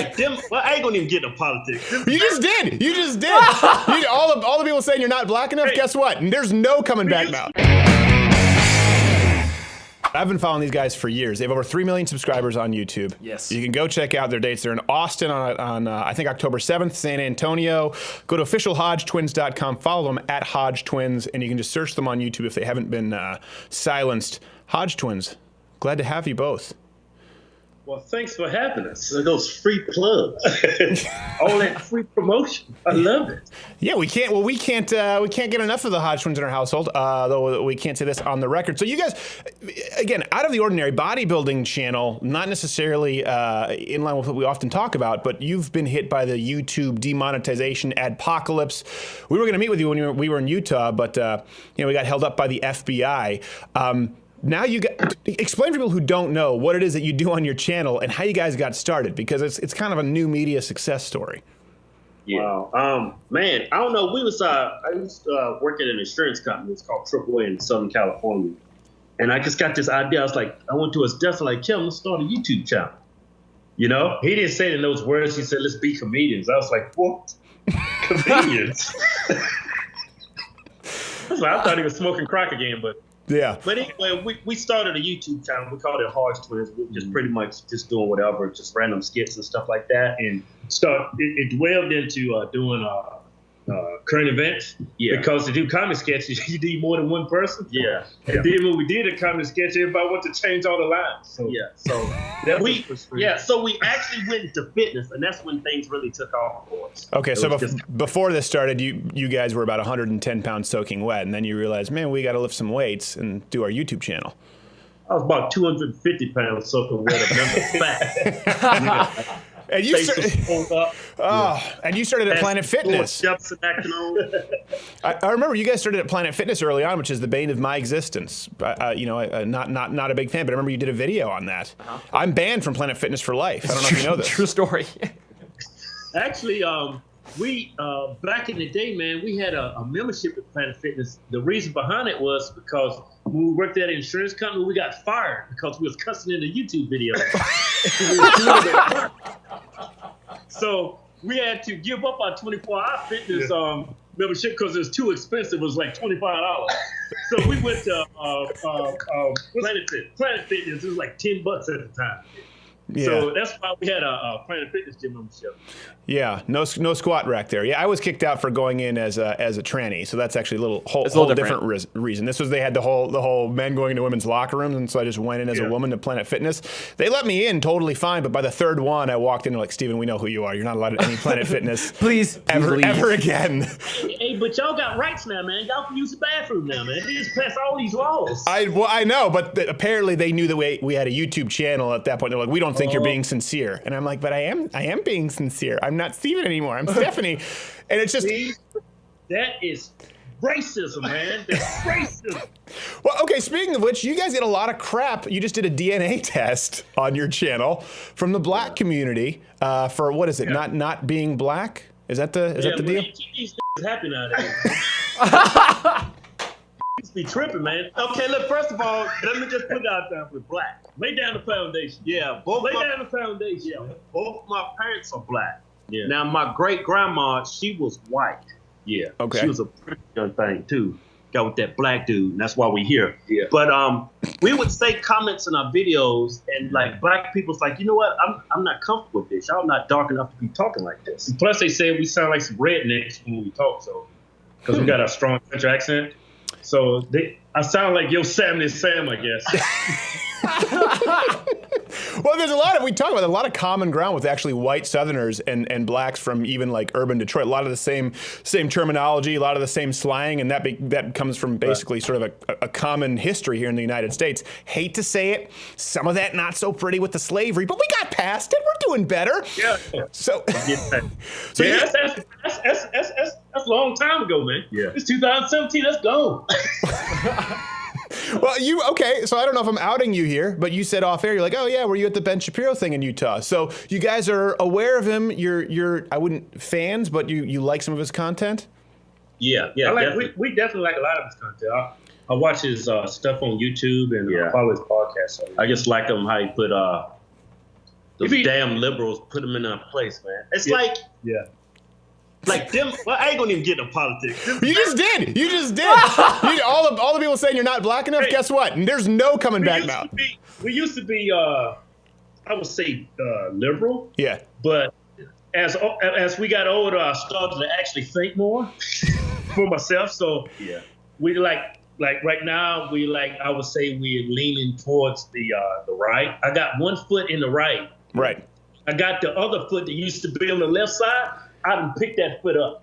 like them. Well, I ain't gonna even get into politics. You just did. All the people saying you're not black enough. Guess what? There's no coming back now. I've been following these guys for years. They have over 3 million subscribers on YouTube. Yes. You can go check out their dates. They're in Austin on I think October 7th, San Antonio. Go to officialhodgetwins.com. Follow them at Hodge Twins, and you can just search them on YouTube if they haven't been silenced. Hodge Twins, glad to have you both. Well, thanks for having us. Those free plugs, all that free promotion. I love it. Yeah, we can't get enough of the Hodge Twins in our household. Though we can't say this on the record. So you guys, again, out of the ordinary bodybuilding channel, not necessarily in line with what we often talk about, but you've been hit by the YouTube demonetization adpocalypse. We were going to meet with you when we were in Utah, but we got held up by the FBI. Now explain for people who don't know what it is that you do on your channel and how you guys got started, because it's kind of a new media success story. Yeah. Wow. Man, I don't know. I used to work at an insurance company. It's called AAA in Southern California. And I just got this idea. I was like, I went to his desk like, Kim, let's start a YouTube channel. You know, he didn't say it in those words. He said, let's be comedians. I was like, what? Comedians? I thought he was smoking crack again, but. Yeah. But anyway, we started a YouTube channel. We called it Hodge Twins. We were just pretty much just doing whatever, just random skits and stuff like that. And it dwelled into doing current events. Yeah. Because to do comedy sketches, you need more than one person. Yeah. And then when we did a comedy sketch, everybody wanted to change all the lines. So so we actually went into fitness, and that's when things really took off for us. Okay, so before this started, you guys were about 110 pounds soaking wet, and then you realized, man, we got to lift some weights and do our YouTube channel. I was about 250 pounds soaking wet, and fat. And you started at Planet Fitness. I remember you guys started at Planet Fitness early on, which is the bane of my existence. Not a big fan, but I remember you did a video on that. I'm banned from Planet Fitness for life. I don't know if you know this. True story. Actually, we back in the day, man, we had a membership at Planet Fitness. The reason behind it was because when we worked at an insurance company, we got fired because we was cussing in the YouTube video. So we had to give up our 24-hour fitness membership because it was too expensive. It was like $25. So we went to Planet Fitness. It was like $10 at the time. Yeah. So that's why we had a Planet Fitness gym membership. Yeah, no squat rack there. Yeah, I was kicked out for going in as a tranny, so that's actually a whole different reason. They had the whole men going into women's locker rooms, and so I just went in as a woman to Planet Fitness. They let me in totally fine, but by the third one, I walked in and like, Steven, we know who you are. You're not allowed at any Planet Fitness please ever again. Hey, but y'all got rights now, man. Y'all can use the bathroom now, man. They just passed all these laws. I know, but apparently they knew that we had a YouTube channel at that point. They're like, we don't think you're being sincere, and I'm like, but I am being sincere. I'm not Steven anymore. I'm Stephanie. And it's just... That is racism, man. That's racism. Well, okay, speaking of which, you guys get a lot of crap. You just did a DNA test on your channel from the black community for, what is it, not being black? Is that the deal? These happy nowadays. Used to be tripping, man. Okay, look, first of all, let me just put it out there with black. Lay down the foundation. Yeah, lay down the foundation. Yeah, both my parents are black. Yeah. Now, my great-grandma, she was white. Yeah. Okay. She was a pretty young thing, too. Got with that black dude, and that's why we here. Yeah. But we would say comments in our videos, and like black people's like, you know what? I'm not comfortable with this. Y'all not dark enough to be talking like this. And plus, they say we sound like some rednecks when we talk, so because we got a strong country accent. So I sound like Yosemite Sam, I guess. Well, there's we talk about a lot of common ground with actually white Southerners and blacks from even like urban Detroit. A lot of the same terminology, a lot of the same slang, and that comes from basically sort of a common history here in the United States. Hate to say it, some of that not so pretty with the slavery, but we got past it. We're doing better. Yeah. So that's a long time ago, man. Yeah. It's 2017. Let's go. Well, so I don't know if I'm outing you here, but you said off air, you're like, oh yeah, were you at the Ben Shapiro thing in Utah? So you guys are aware of him. You're I wouldn't fans, but you like some of his content? Yeah. We definitely like a lot of his content. I watch his stuff on YouTube and I follow his podcast. So I just like him how he put Those damn liberals put them in their place, man. It's like them. Well, I ain't gonna even get into politics. You just did. All the people saying you're not black enough. Hey, guess what? And there's no coming back now. We used to be, I would say, liberal. Yeah. But as we got older, I started to actually think more for myself. So we like right now, I would say we're leaning towards the right. I got one foot in the right. Right. I got the other foot that used to be on the left side. I done picked that foot up.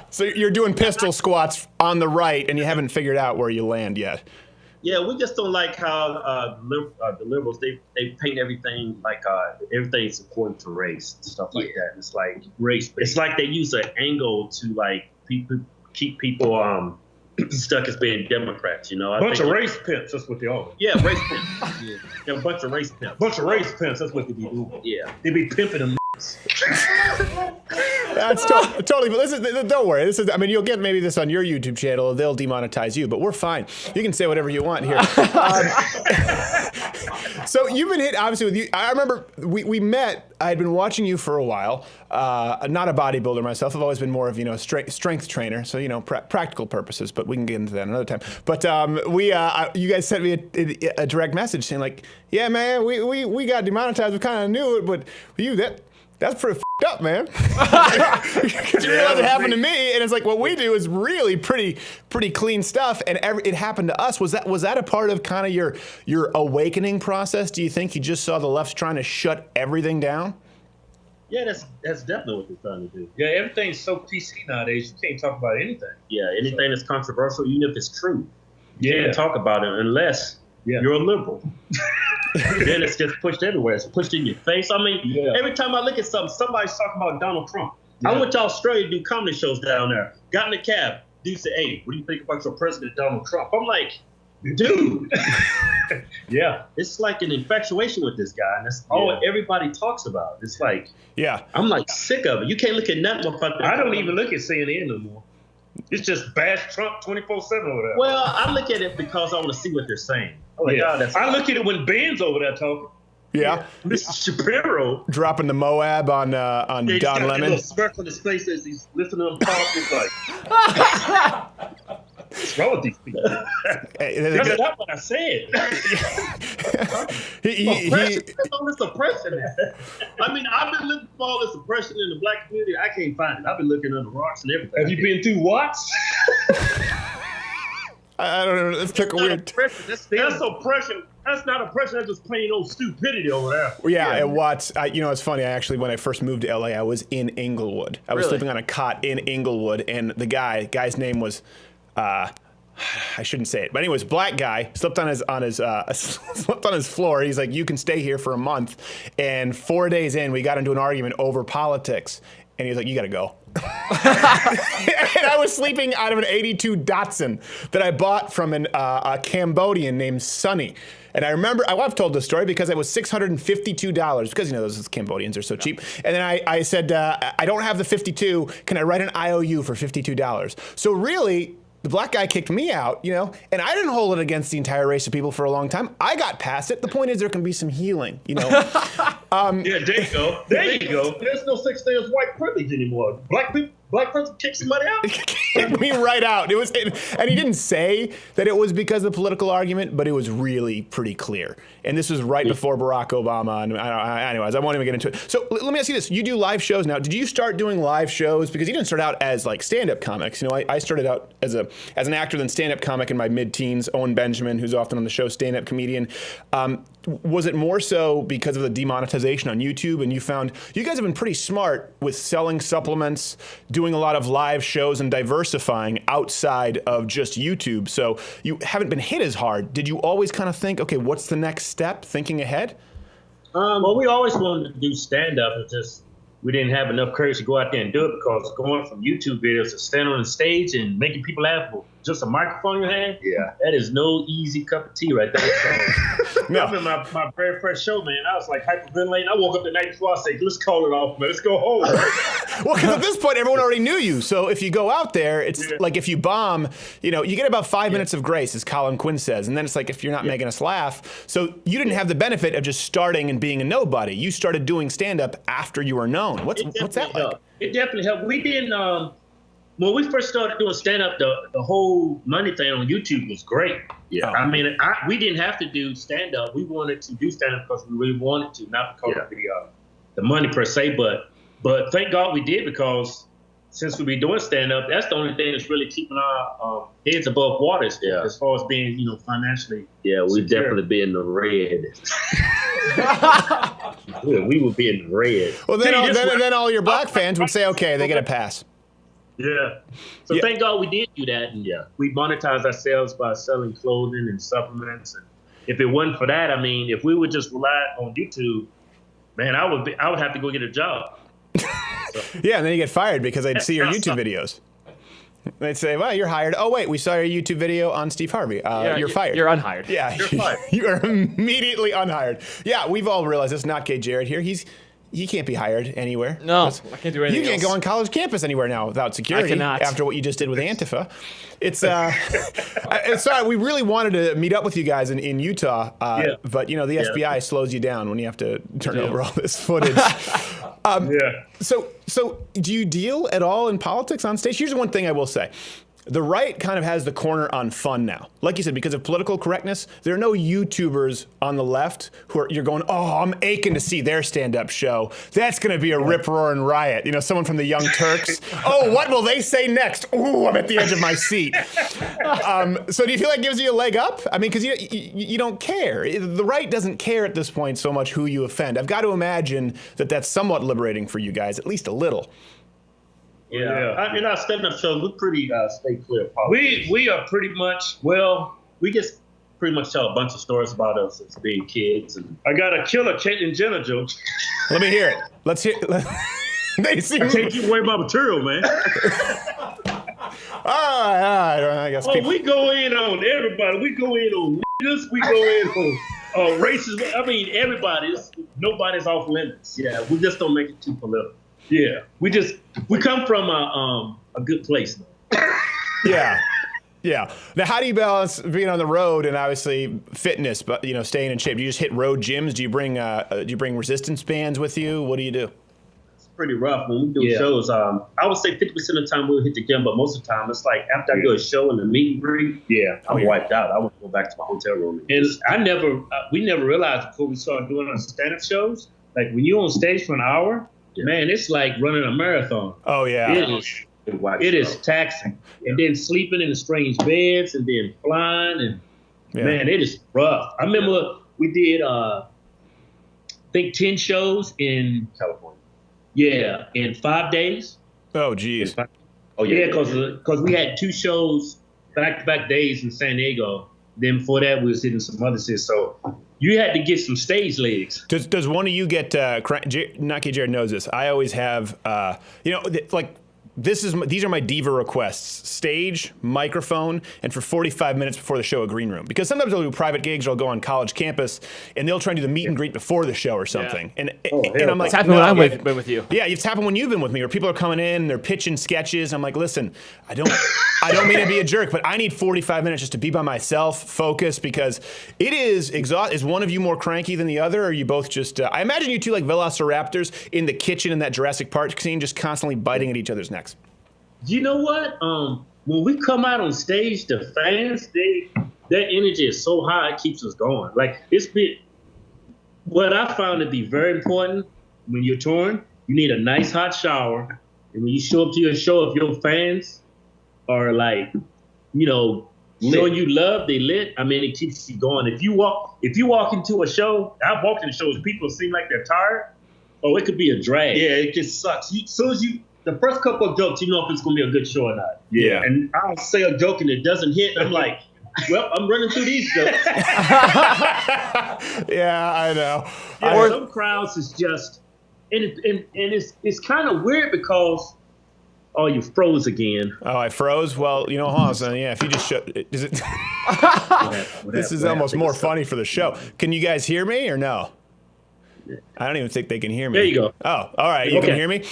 So you're doing pistol squats on the right, and you haven't figured out where you land yet. Yeah, we just don't like how the liberals, they paint everything like everything's according to race and stuff like that. It's like race. It's like they use an angle to like keep people stuck as being Democrats, you know. A bunch of race pimps, that's what they are. Yeah, race pimps. Yeah, a bunch of race pimps. Bunch of race pimps, that's what they be doing. Yeah. They be pimping them. That's totally. But don't worry. I mean, you'll get maybe this on your YouTube channel. They'll demonetize you, but we're fine. You can say whatever you want here. So you've been hit, obviously, with you. I remember we met. I had been watching you for a while. Not a bodybuilder myself. I've always been more of strength trainer. So practical purposes. But we can get into that another time. But you guys sent me a direct message saying like, yeah, man, we got demonetized. We kind of knew it, but you that's pretty f***ed up, man. Because you realize it happened to me, and it's like what we do is really pretty clean stuff, and it happened to us. Was that a part of kind of your awakening process? Do you think you just saw the left's trying to shut everything down? Yeah, that's definitely what they're trying to do. Yeah, everything's so PC nowadays. You can't talk about anything. Yeah, anything that's controversial, even if it's true, you can't talk about it unless you're a liberal. Then it's just pushed everywhere. It's pushed in your face. I mean, every time I look at something, somebody's talking about Donald Trump. I went to Australia to do comedy shows down there. Got in the cab. Dude said, hey, what do you think about your president, Donald Trump? I'm like, dude. It's like an infatuation with this guy. And that's all everybody talks about. It's like, I'm like sick of it. You can't look at nothing. I don't even look at CNN no more. It's just bash Trump 24/7 over there. Well, I look at it because I want to see what they're saying. I look at it when Ben's over there talking. Yeah. Mr. Shapiro dropping the Moab on Don Lemon. A little smirk on his face as he's listening to them talk. It's like, what's wrong with these people? That's not what I said. All this oppression. I mean, I've been looking for all this oppression in the black community. I can't find it. I've been looking under rocks and everything. Have you been through what? I don't know. This took a weird. That's oppression. That's not oppression. That's just plain old stupidity over there. Yeah, and Watts. It's funny. I actually, when I first moved to LA, I was in Inglewood. I was sleeping on a cot in Inglewood, and the guy's name was, I shouldn't say it, but anyways, black guy slept on his slept on his floor. He's like, you can stay here for a month, and 4 days in, we got into an argument over politics, and he was like, you got to go. And I was sleeping out of an 82 Datsun that I bought from a Cambodian named Sonny. And I remember, I've told this story because it was $652 because, those Cambodians are so cheap. And then I said, I don't have the 52. Can I write an IOU for $52? So really, the black guy kicked me out, and I didn't hold it against the entire race of people for a long time. I got past it. The point is there can be some healing, there you go. There you go. There's no such thing as white privilege anymore. Black person kicked somebody out. Kicked me right out. And he didn't say that it was because of the political argument, but it was really pretty clear. And this was right before Barack Obama. And anyways, I won't even get into it. So let me ask you this: you do live shows now. Did you start doing live shows because you didn't start out as like stand-up comics? I started out as an actor, then stand-up comic in my mid-teens. Owen Benjamin, who's often on the show, stand-up comedian. Was it more so because of the demonetization on YouTube, and you found you guys have been pretty smart with selling supplements, doing a lot of live shows, and diversifying outside of just YouTube, so you haven't been hit as hard? Did you always kind of think, okay, what's the next step, thinking ahead? Well, we always wanted to do stand-up. It's just we didn't have enough courage to go out there and do it, because going from YouTube videos to stand on the stage and making people laugh with just a microphone in your hand, that is no easy cup of tea right there. No. I remember my very first show, man. I was like hyperventilating. I woke up the night before. I said, "Let's call it off, man. Let's go home." Well, because at this point, everyone already knew you. So if you go out there, it's like if you bomb, you get about 5 minutes of grace, as Colin Quinn says. And then it's like if you're not making us laugh. So you didn't have the benefit of just starting and being a nobody. You started doing stand-up after you were known. What's that like? It definitely helped. We didn't, when we first started doing stand-up, the whole money thing on YouTube was great. Yeah. I mean, we didn't have to do stand-up. We wanted to do stand-up because we really wanted to, not because of the money per se, but thank God we did, because since we be doing stand-up, that's the only thing that's really keeping our heads above water as far as being, financially we secure. definitely be in the red. We would be in the red. Well, then all your black fans would say, okay, they get a pass. Yeah. So thank God we did do that. And we monetized ourselves by selling clothing and supplements. And if it wasn't for that, I mean, if we would just rely on YouTube, man, I would have to go get a job. Yeah, and then you get fired because they'd see your YouTube videos. They'd say, well, you're hired. Oh, wait, we saw your YouTube video on Steve Harvey. You're fired. You're unhired. Yeah, You're fired. You are immediately unhired. Yeah, we've all realized this. Not Gay Jared here. He can't be hired anywhere. No, I can't do anything You can't else. go on college campus anywhere now without security. I cannot. After what you just did with Antifa. It's sorry, we really wanted to meet up with you guys in Utah, but the FBI slows you down when you have to turn over all this footage. So do you deal at all in politics on stage? Here's one thing I will say. The right kind of has the corner on fun now. Like you said, because of political correctness, there are no YouTubers on the left who you're going, oh, I'm aching to see their stand-up show. That's going to be a rip-roaring riot. Someone from the Young Turks. Oh, what will they say next? Ooh, I'm at the edge of my seat. So do you feel like it gives you a leg up? I mean, because you don't care. The right doesn't care at this point so much who you offend. I've got to imagine that that's somewhat liberating for you guys, at least a little. In our stand-up shows, we're pretty stay clear of politics. We are pretty much, we just pretty much tell a bunch of stories about us as being kids. And I got a killer Caitlyn Jenner joke. Let me hear it. Let's hear it. They seem... I can't give away my material, man. All right. I guess we go in on everybody. We go in on niggas. We go in on racism. I mean, nobody's off limits. Yeah, we just don't make it too political. Yeah, we come from a good place. Yeah. Now, how do you balance being on the road and obviously fitness, but staying in shape? Do you just hit road gyms? Do you bring resistance bands with you? What do you do? It's pretty rough when we do shows. I would say 50% of the time we'll hit the gym, but most of the time it's like after I do a show and the meet and greet. Yeah, I'm wiped out. I want to go back to my hotel room. And we never realized before we started doing our stand-up shows, like when you're on stage for an hour. Man, it's like running a marathon. Oh, yeah. It is taxing. Yeah. And then sleeping in the strange beds and then flying. And, man, it is rough. I remember we did, I think, 10 shows in California. Yeah, in 5 days. Oh, geez. Because we had 2 shows back-to-back days in San Diego. Then before that, we was hitting some other cities. So you had to get some stage legs. Does one of you get? Not Gay Jared knows this. I always have. These are my diva requests: stage, microphone, and for 45 minutes before the show, a green room. Because sometimes I'll do private gigs or I'll go on college campus and they'll try and do the meet and greet before the show or something. And I'm like, it's happened when I've been with you. Yeah, it's happened when you've been with me, or people are coming in, they're pitching sketches. I'm like, listen, I don't mean to be a jerk, but I need 45 minutes just to be by myself, focus, because it is exhausting. Is one of you more cranky than the other, or are you both just? I imagine you two like velociraptors in the kitchen in that Jurassic Park scene, just constantly biting at each other's necks. You know what? When we come out on stage, the fans, their energy is so high, it keeps us going. Like what I found to be very important when you're touring, you need a nice hot shower, and when you show up to your show, if your fans are like, showing you love, they lit. I mean, it keeps you going. If you walk into a show, I've walked into shows, people seem like they're tired. Oh, it could be a drag. Yeah, it just sucks. The first couple of jokes, you know if it's going to be a good show or not. Yeah. And I'll say a joke and it doesn't hit. I'm like, well, I'm running through these jokes. Yeah, I know. Some crowds is just, and it's kind of weird because Oh, you froze again. Oh, I froze? Well, you know, hold on, son. Yeah, if you just show... Is it... This is almost more funny for the show. Can you guys hear me or no? I don't even think they can hear me. There you go. Oh, all right. You can hear me?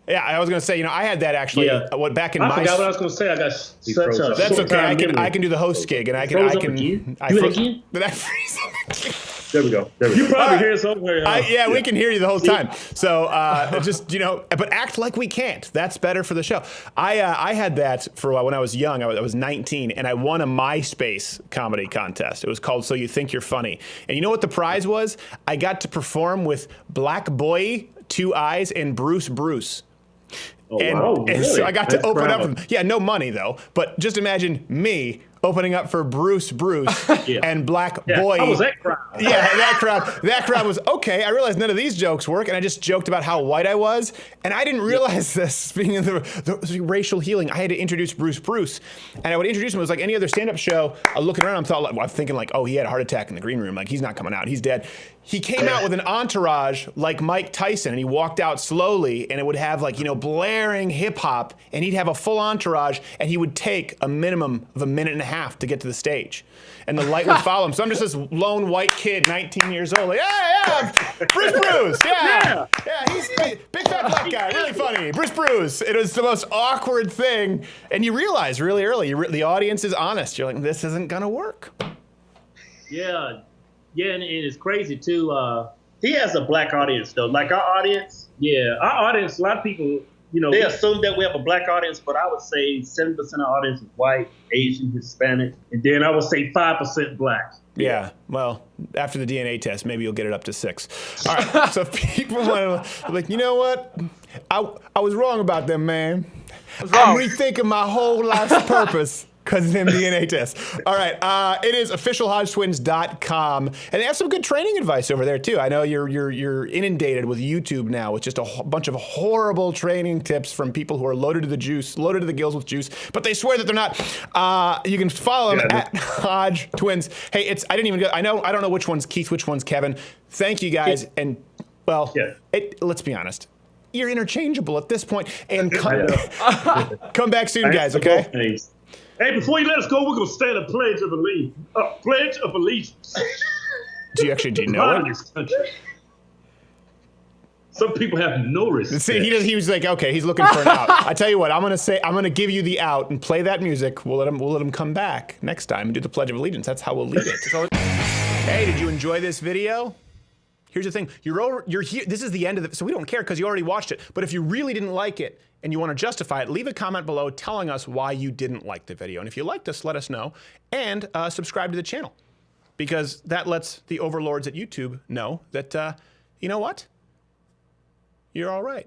Yeah, I was going to say, you know, I had that actually back in my... I forgot what I was going to say. I got such a That's okay. I can do the host gig, and I can... Do it again? Did I freeze up again? There we go. You probably hear somewhere. Yeah, we can hear you the whole time. So just, you know, but act like we can't. That's better for the show. I had that for when I was young. I was 19, and I won a MySpace comedy contest. It was called So You Think You're Funny. And you know what the prize was? I got to perform with Black Boy, Two Eyes, and Bruce. Oh, and, wow. and Really? so I got to That's open proud. up for them. Yeah, no money though. But just imagine me opening up for Bruce and Black Boy. How was that crowd? Yeah, that crowd was okay. I realized none of these jokes work, and I just joked about how white I was, and I didn't realize this. Speaking of the racial healing, I had to introduce Bruce, and I would introduce him. It was like any other stand-up show. Looking around, I'm thinking like, oh, he had a heart attack in the green room. Like he's not coming out. He's dead. He came out with an entourage like Mike Tyson, and he walked out slowly, and it would have like, you know, blaring hip hop, and he'd have a full entourage, and he would take a minimum of a minute and a half to get to the stage, and the light would follow him. So I'm just this lone white kid, 19 years old, like, yeah, Bruce, yeah, he's big fat black guy, really funny, Bruce. It was the most awkward thing, and you realize really early, the audience is honest. You're like, this isn't gonna work. Yeah, and it's crazy too. He has a black audience though. Like our audience, our audience. A lot of people, you know, they assume that we have a black audience, but I would say 70% of our audience is white, Asian, Hispanic, and then I would say 5% black. Yeah, well, after the DNA test, maybe you'll get it up to 6. All right, so if people want to, like, you know what? I was wrong about them, man. I'm rethinking my whole life's purpose. Because of them DNA tests. All right, it is officialhodgetwins.com, and they have some good training advice over there too. I know you're inundated with YouTube now with just a bunch of horrible training tips from people who are loaded to the gills with juice, but they swear that they're not. You can follow them at Hodge Twins. Hey, I don't know which one's Keith, which one's Kevin. Thank you guys, and well, let's be honest. You're interchangeable at this point, and come back soon, guys. Okay. Hey, before you let us go, we're going to stand a pledge of allegiance. Pledge of allegiance. Do you know it? Some people have no respect. See, he was like, okay, he's looking for an out. I tell you what, I'm gonna give you the out and play that music. We'll let him come back next time and do the Pledge of Allegiance. That's how we'll lead it. Hey, did you enjoy this video? Here's the thing, you're here, this is the end of it, so we don't care because you already watched it. But if you really didn't like it and you want to justify it, leave a comment below telling us why you didn't like the video. And if you liked us, let us know, and subscribe to the channel, because that lets the overlords at YouTube know that, you know what? You're all right.